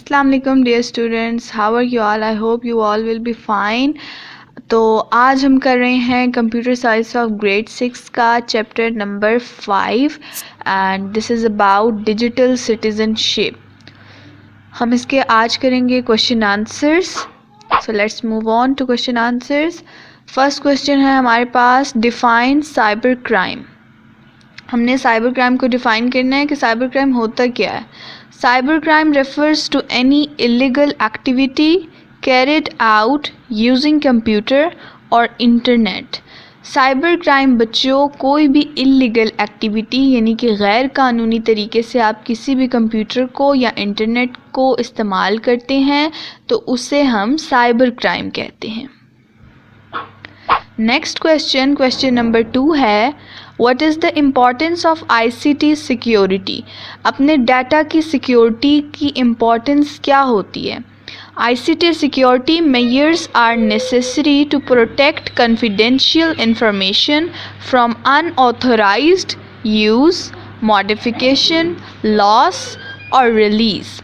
अस्सलाम वालेकुम dear students, how are you all? I hope you all will be fine. तो आज हम कर रहे हैं कंप्यूटर साइंस ऑफ ग्रेड 6 का chapter number 5 and this is about digital citizenship. हम इसके आज करेंगे question answers. So let's move on to question answers. First question है हमारे पास, डिफाइन साइबर क्राइम। हमने साइबर क्राइम को डिफाइन करना है कि साइबर क्राइम होता क्या है। Cyber crime refers to any illegal activity carried out using computer और इंटरनेट। साइबर क्राइम बच्चों कोई भी इलीगल एक्टिविटी यानी कि गैर कानूनी तरीके से आप किसी भी कंप्यूटर को या इंटरनेट को इस्तेमाल करते हैं तो उसे हम साइबर क्राइम कहते हैं। नेक्स्ट क्वेश्चन, क्वेश्चन नंबर 2 है, what is the importance of ICT security. अपने डाटा की सिक्योरिटी की इम्पॉर्टेंस क्या होती है। ICT security measures are necessary to protect confidential information from unauthorized use, modification, loss और रिलीज़।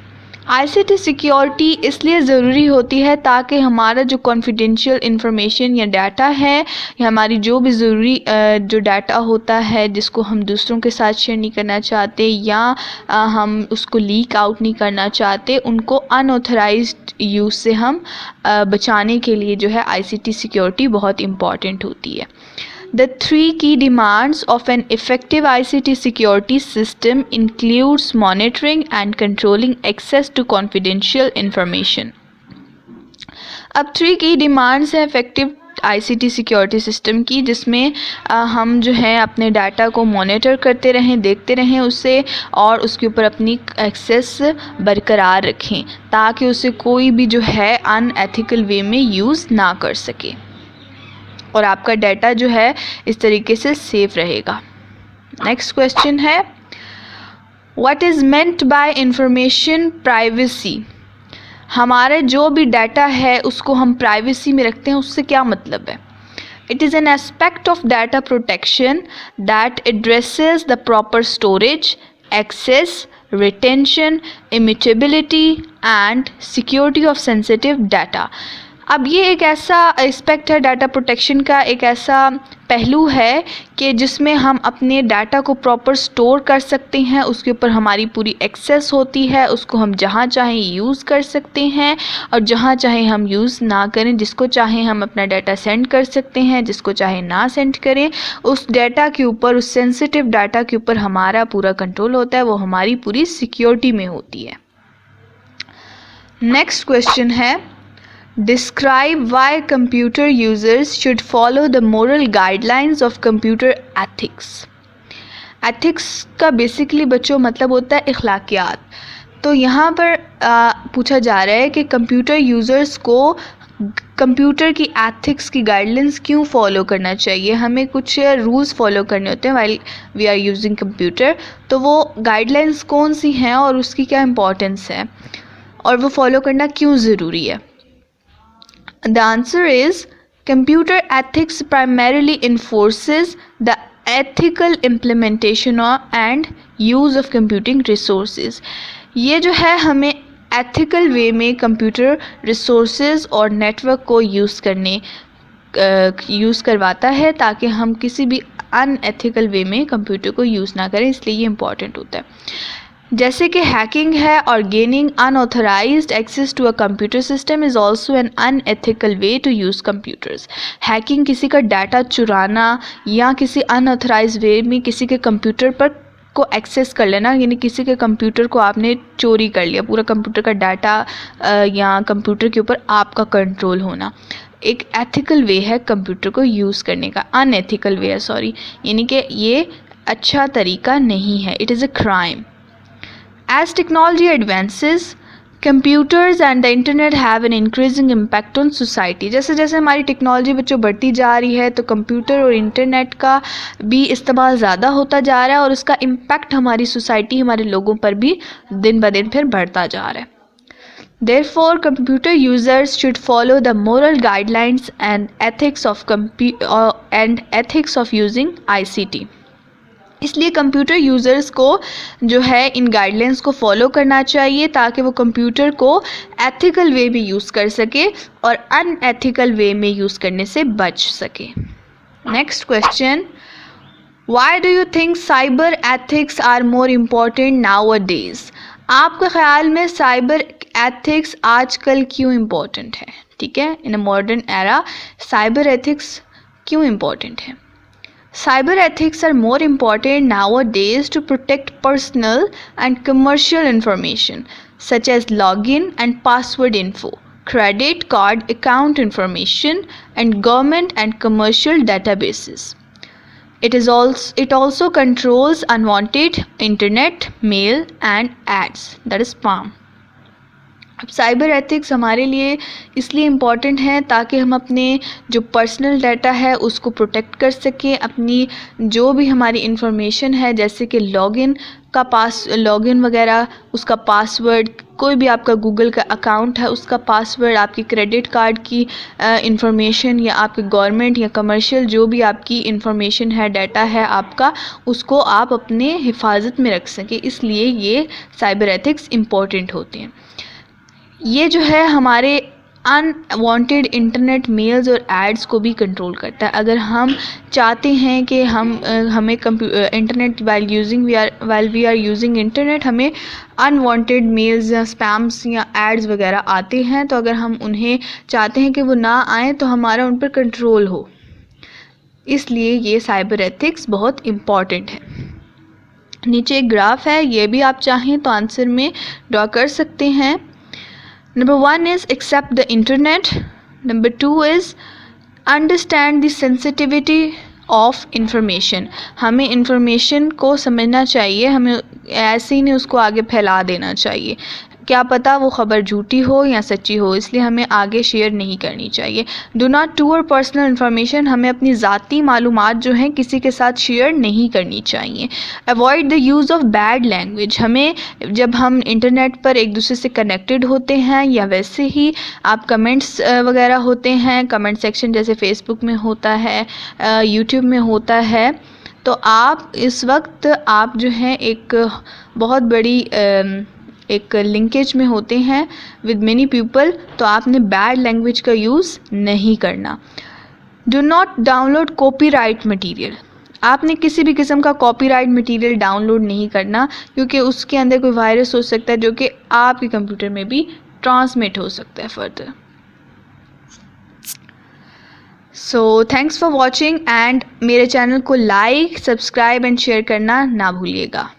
ICT सिक्योरिटी इसलिए ज़रूरी होती है ताकि हमारा जो कॉन्फिडेंशियल इंफॉर्मेशन या डाटा है या हमारी जो भी ज़रूरी जो डाटा होता है जिसको हम दूसरों के साथ शेयर नहीं करना चाहते या हम उसको लीक आउट नहीं करना चाहते, उनको अनऑथराइज्ड यूज़ से हम बचाने के लिए जो है ICT सिक्योरिटी बहुत इम्पॉर्टेंट होती है। The 3 key demands of an effective ICT security system includes monitoring and controlling access to confidential information. अब 3 key demands हैं effective ICT सिक्योरिटी सिस्टम की, जिसमें हम जो है अपने डाटा को मॉनिटर करते रहें, देखते रहें उसे और उसके ऊपर अपनी एक्सेस बरकरार रखें ताकि उसे कोई भी जो है अनएथिकल वे में यूज़ ना कर सके और आपका डाटा जो है इस तरीके से सेफ रहेगा। नेक्स्ट क्वेश्चन है, what is meant by information privacy. हमारे जो भी डाटा है उसको हम प्राइवेसी में रखते हैं, उससे क्या मतलब है। It is an aspect of data protection that addresses the proper storage, access, retention, immutability and security of sensitive data. अब ये एक ऐसा एस्पेक्ट है डाटा प्रोटेक्शन का, एक ऐसा पहलू है कि जिसमें हम अपने डाटा को प्रॉपर स्टोर कर सकते हैं, उसके ऊपर हमारी पूरी एक्सेस होती है, उसको हम जहाँ चाहें यूज़ कर सकते हैं और जहाँ चाहें हम यूज़ ना करें, जिसको चाहें हम अपना डाटा सेंड कर सकते हैं, जिसको चाहें ना सेंड करें। उस डाटा के ऊपर, उस सेंसिटिव डाटा के ऊपर हमारा पूरा कंट्रोल होता है, वो हमारी पूरी सिक्योरिटी में होती है। नेक्स्ट क्वेश्चन है, Describe why computer users should follow the moral guidelines of computer ethics. Ethics का बेसिकली बच्चों मतलब होता है अखलाकियात। तो यहाँ पर पूछा जा रहा है कि कंप्यूटर यूज़र्स को कंप्यूटर की एथिक्स की गाइडलाइंस क्यों फॉलो करना चाहिए। हमें कुछ रूल्स फॉलो करने होते हैं while we are using computer, तो वो गाइडलाइंस कौन सी हैं और उसकी क्या इम्पोर्टेंस है और वो फॉलो करना क्यों ज़रूरी है। The answer is computer ethics primarily enforces the ethical implementation and use of computing resources. ये जो है हमें ethical way में कंप्यूटर resources और नेटवर्क को यूज़ करवाता है ताकि हम किसी भी अनएथिकल वे में कंप्यूटर को यूज़ ना करें, इसलिए ये इम्पॉर्टेंट होता है। जैसे कि हैकिंग है और gaining unauthorized access to a computer system is also an unethical way to use computers. Hacking किसी का डाटा चुराना या किसी अनऑथराइज्ड वे में किसी के कंप्यूटर पर को एक्सेस कर लेना, यानी किसी के कंप्यूटर को आपने चोरी कर लिया, पूरा कंप्यूटर का डाटा या कंप्यूटर के ऊपर आपका कंट्रोल होना, एक एथिकल वे है कंप्यूटर को यूज़ करने का। अनएथिकल वे है, सॉरी, यानी कि ये अच्छा तरीका नहीं है, it is a crime. As technology advances, computers and the internet have an increasing impact on society. जैसे जैसे हमारी टेक्नोलॉजी बच्चों बढ़ती जा रही है तो कंप्यूटर और इंटरनेट का भी इस्तेमाल ज़्यादा होता जा रहा है और उसका इम्पैक्ट हमारी सोसाइटी, हमारे लोगों पर भी दिन ब दिन फिर बढ़ता जा रहा है। Therefore, computer users should follow the moral guidelines and ethics of using ICT. इसलिए कंप्यूटर यूज़र्स को जो है इन गाइडलाइंस को फॉलो करना चाहिए ताकि वो कंप्यूटर को एथिकल वे में यूज़ कर सके और अनएथिकल वे में यूज़ करने से बच सके। Next question, why do you think cyber ethics are more important nowadays? आपके ख्याल में साइबर एथिक्स आजकल क्यों इम्पॉर्टेंट है? ठीक है, in a modern era cyber ethics क्यों इम्पॉर्टेंट है? Cyber ethics are more important nowadays to protect personal and commercial information such as login and password info, credit card account information, and government and commercial databases. It also controls unwanted internet, mail, and ads, that is spam. अब cyber ethics हमारे लिए इसलिए important है ताकि हम अपने जो personal data है उसको प्रोटेक्ट कर सकें, अपनी जो भी हमारी इंफॉर्मेशन है जैसे कि लॉगिन वगैरह, उसका पासवर्ड, कोई भी आपका गूगल का अकाउंट है उसका पासवर्ड, आपकी क्रेडिट कार्ड की इंफॉर्मेशन या आपके गवर्नमेंट या कमर्शियल जो भी आपकी इंफॉर्मेशन है, डाटा है आपका, उसको आप अपने हिफाजत में रख सकें। इसलिए ये साइबर एथिक्स इम्पॉर्टेंट होते हैं। ये जो है हमारे अनवांटेड इंटरनेट मेल्स और एड्स को भी कंट्रोल करता है। अगर हम चाहते हैं कि हमें internet while we are using internet हमें अनवांटेड मेल्स या स्पैम्स या एड्स वगैरह आते हैं, तो अगर हम उन्हें चाहते हैं कि वो ना आए तो हमारा उन पर कंट्रोल हो, इसलिए ये साइबर एथिक्स बहुत इम्पॉर्टेंट है। नीचे एक ग्राफ है, ये भी आप चाहें तो आंसर में ड्रॉ कर सकते हैं। Number 1 is accept the internet. Number 2 is understand the sensitivity of information. हमें information को समझना चाहिए, हमें ऐसे ही नहीं उसको आगे फैला देना चाहिए। क्या पता वो ख़बर झूठी हो या सच्ची हो, इसलिए हमें आगे शेयर नहीं करनी चाहिए। Do not tour personal information, हमें अपनी ज़ाती मालूमात जो हैं किसी के साथ शेयर नहीं करनी चाहिए। Avoid the use of bad language, हमें जब हम इंटरनेट पर एक दूसरे से कनेक्टेड होते हैं या वैसे ही आप कमेंट्स वगैरह होते हैं, कमेंट सेक्शन जैसे फेसबुक में होता है, यूट्यूब में होता है, तो आप इस वक्त आप जो हैं एक बहुत बड़ी एक लिंकेज में होते हैं विद मेनी पीपल, तो आपने बैड लैंग्वेज का यूज़ नहीं करना। Do not download copyright material, आपने किसी भी किस्म का कॉपीराइट मटेरियल डाउनलोड नहीं करना, क्योंकि उसके अंदर कोई वायरस हो सकता है जो कि आपके कंप्यूटर में भी ट्रांसमिट हो सकता है further. So thanks for watching and मेरे चैनल को लाइक, सब्सक्राइब एंड शेयर करना ना भूलिएगा।